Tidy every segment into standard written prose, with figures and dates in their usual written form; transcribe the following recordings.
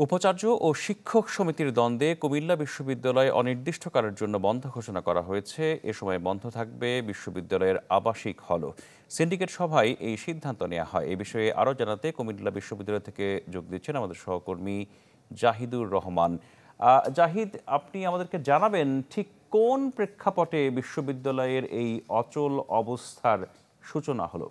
উপাচার্য ও শিক্ষক সমিতির দ্বন্দ্বে কুমিল্লা বিশ্ববিদ্যালয় অনির্দিষ্টকালের জন্য বন্ধ ঘোষণা করা হয়েছে। এ সময় বন্ধ থাকবে বিশ্ববিদ্যালয়ের আবাসিক হলও। সিন্ডিকেট সভায় এই সিদ্ধান্ত নেওয়া হয়। এ বিষয়ে আরও জানাতে কুমিল্লা বিশ্ববিদ্যালয় থেকে যোগ দিচ্ছেন আমাদের সহকর্মী জাহিদুর রহমান। জাহিদ, আপনি আমাদেরকে জানাবেন ঠিক কোন প্রেক্ষাপটে বিশ্ববিদ্যালয়ের এই অচল অবস্থার সূচনা হলো?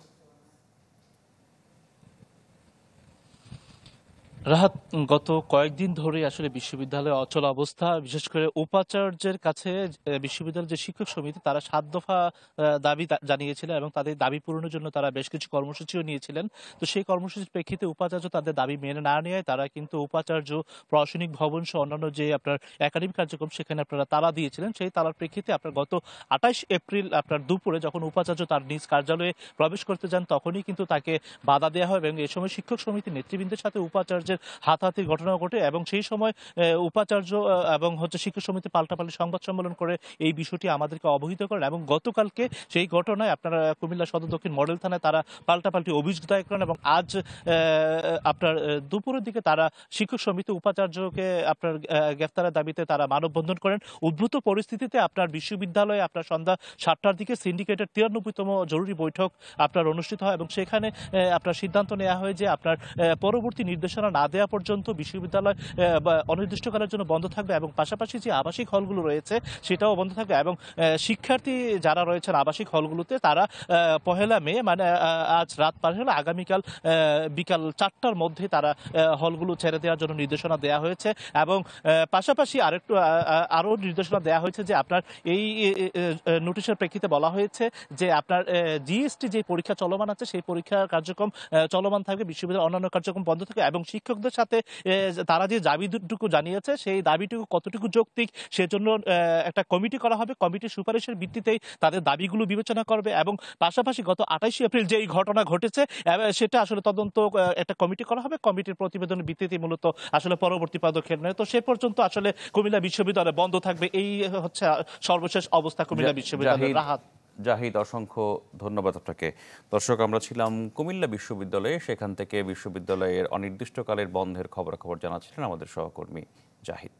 রাহাত, গত কয়েকদিন ধরে আসলে বিশ্ববিদ্যালয়ের অচল অবস্থা, বিশেষ করে উপাচার্যের কাছে বিশ্ববিদ্যালয়ের যে শিক্ষক সমিতি তারা ৭ দফা দাবি জানিয়েছিলেন এবং তাদের দাবি পূরণের জন্য তারা বেশ কিছু কর্মসূচিও নিয়েছিলেন। তো সেই কর্মসূচির প্রেক্ষিতে উপাচার্য তাদের দাবি মেনে না নেওয়ায় তারা কিন্তু উপাচার্য, প্রশাসনিক ভবন সহ অন্যান্য যে আপনার একাডেমিক কার্যক্রম সেখানে আপনারা তালা দিয়েছিলেন। সেই তালার প্রেক্ষিতে আপনার গত ২৮ এপ্রিল আপনার দুপুরে যখন উপাচার্য তার নিজ কার্যালয়ে প্রবেশ করতে যান তখনই কিন্তু তাকে বাধা দেওয়া হয় এবং এ সময় শিক্ষক সমিতির নেতৃবৃন্দের সাথে উপাচার্যের হাতাহাতির ঘটনা ঘটে এবং সেই সময় উপাচার্য এবং শিক্ষক সমিতি পাল্টাপাল্টি সংবাদ সম্মেলন করে এই বিষয়টি আমাদেরকে অবহিত করেন এবং গতকালকে সেই ঘটনায় আপনারা কুমিল্লা সদর দক্ষিণ মডেল থানায় তারা পাল্টাপাল্টি অভিযোগ দায়ের করেন এবং আজ আপনার দুপুরের দিকে তারা শিক্ষক সমিতি উপাচার্যকে আপনার গ্রেফতারের দাবিতে তারা মানববন্ধন করেন। উদ্ভূত পরিস্থিতিতে আপনার বিশ্ববিদ্যালয়ে আপনার সন্ধ্যা ৭টার দিকে সিন্ডিকেটের ৯৩তম জরুরি বৈঠক আপনার অনুষ্ঠিত হয় এবং সেখানে আপনার সিদ্ধান্ত নেওয়া হয় যে আপনার পরবর্তী নির্দেশনা না দেওয়া পর্যন্ত বিশ্ববিদ্যালয় অনির্দিষ্টকালের জন্য বন্ধ থাকবে এবং পাশাপাশি যে আবাসিক হলগুলো রয়েছে সেটাও বন্ধ থাকবে এবং শিক্ষার্থী যারা রয়েছেন আবাসিক হলগুলোতে তারা ১লা মে মানে আজ রাত পার হলে আগামীকাল বিকাল ৪টার মধ্যে তারা হলগুলো ছেড়ে দেওয়ার জন্য নির্দেশনা দেওয়া হয়েছে এবং পাশাপাশি আরও নির্দেশনা দেওয়া হয়েছে যে আপনার এই নোটিশের প্রেক্ষিতে বলা হয়েছে যে আপনার জিএসটি যে পরীক্ষা চলমান আছে সেই পরীক্ষার কার্যক্রম চলমান থাকবে, বিশ্ববিদ্যালয়ের অন্যান্য কার্যক্রম বন্ধ থাকবে এবং শিক্ষকদের সাথে তারা যে দাবিটুকু জানিয়েছে সেই দাবিটুকু কতটুকু যৌক্তিক সেজন্য একটা কমিটি করা হবে। কমিটির সুপারিশের ভিত্তিতেই তাদের দাবিগুলো বিবেচনা করবে এবং পাশাপাশি গত ২৮ এপ্রিল যে এই ঘটনা ঘটেছে সেটা আসলে তদন্ত একটা কমিটি করা হবে। কমিটির প্রতিবেদনের ভিত্তিতে মূলত আসলে পরবর্তী পদক্ষেপ নেয়। তো সে পর্যন্ত আসলে কুমিল্লা বিশ্ববিদ্যালয় বন্ধ থাকবে। এই হচ্ছে সর্বশেষ অবস্থা কুমিল্লা বিশ্ববিদ্যালয়ের। রাহাত, জাহিদ, অসংখ্য ধন্যবাদ আপনাকে। দর্শক, আমরা ছিলাম কুমিল্লা বিশ্ববিদ্যালয়ে। সেখান থেকে বিশ্ববিদ্যালয়ের অনির্দিষ্টকালের বন্ধের খবরাখবর জানাচ্ছিলেন আমাদের সহকর্মী জাহিদ।